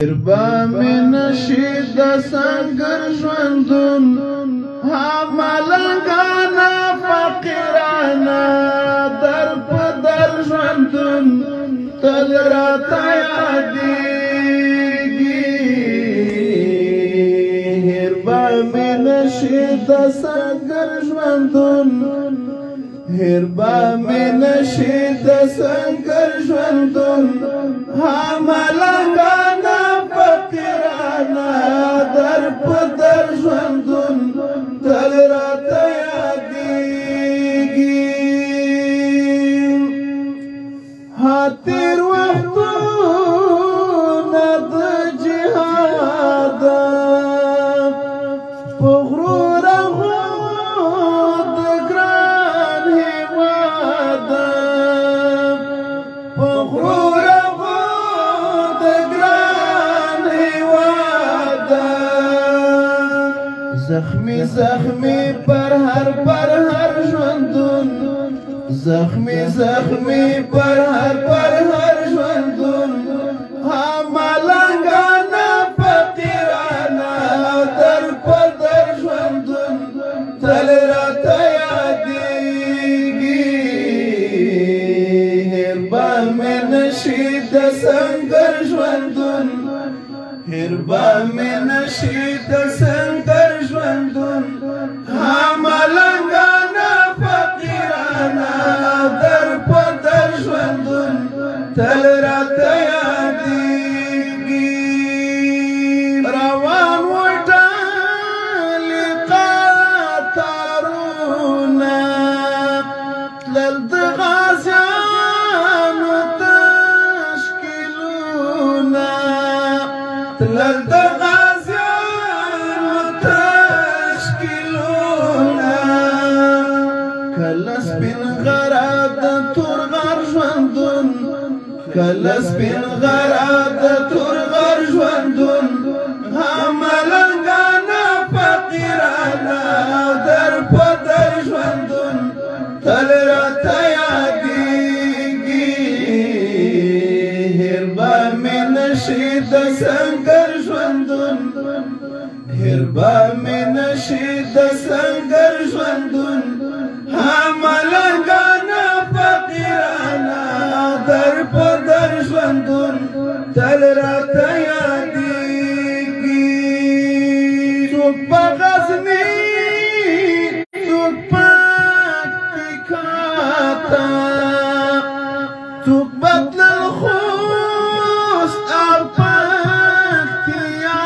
با من شید سنگر ژوندون ملنګانا فقیرانا در پدر ژوندون تل راته یادېږي با من شید سنگر ژوندون با من شید سنگر ژوندون ملنګانا فقیرانا در پدر ژوندون تل راته یادېږي تېر وختونه د جهاد په غرور د ګران هېواد په غرور زخمی زخمی پر هر ژوندون زخمی زخمی پر هر ژوندون ملنګانا فقیرانا در پدر ژوندون تل راته یادېږي هېربا مې نشي د سنګر ژوندون هېربا مې نشي د سنګر ژوندون ملنګانا فقیرانا در پدر ژوندون تل راته یادېږي روان و ډلې قطارونه تلل د غازیانو تشکیلونه تلل د کله سپین غره د تور غر ژوندون کله سپین غره د تور غر ژوندون ملنګانا فقیرانا در پدر ژوندون تل راته یادېږي هېربا مې نشي د سنګر ژوندون هېربا مې نشي د سنګر ژوندون ملنګانا فقیرانا در پدر ژوندون تل راته یادېږي څوک په غزني څوک په پکاتا څوک بدلل خوست او پکتیا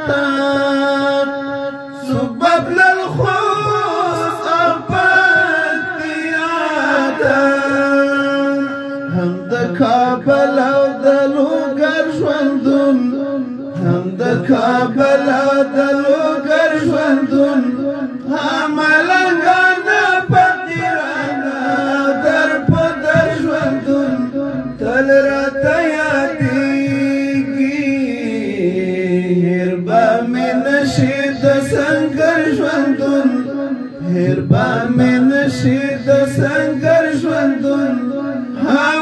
ته څوک بدلل خوست او هم د کابل او د لوګر ژوندون هم د کابل او د لوګر ژوندون ملنګانا فقیرانا در پدر ژوندون تل راته یادېږي هېربا مې نشي د سنګر ژوندون هېربا مې نشي د سنګر ژوندون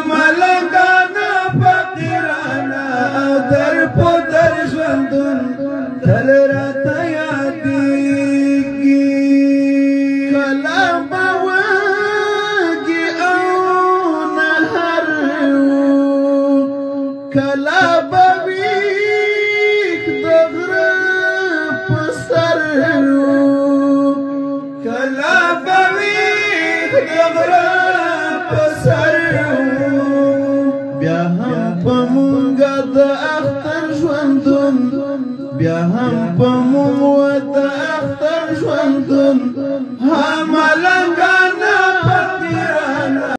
ملنګانا فقیرانا در پدر ژوندون تل راته یادېږي کله به وږي او نهر کله به ویښ د غره په سر کله به ویښ د غره په سر بیا هم په مونږه د اختر ژوندون بیا هم په مونږ د اختر ژوندون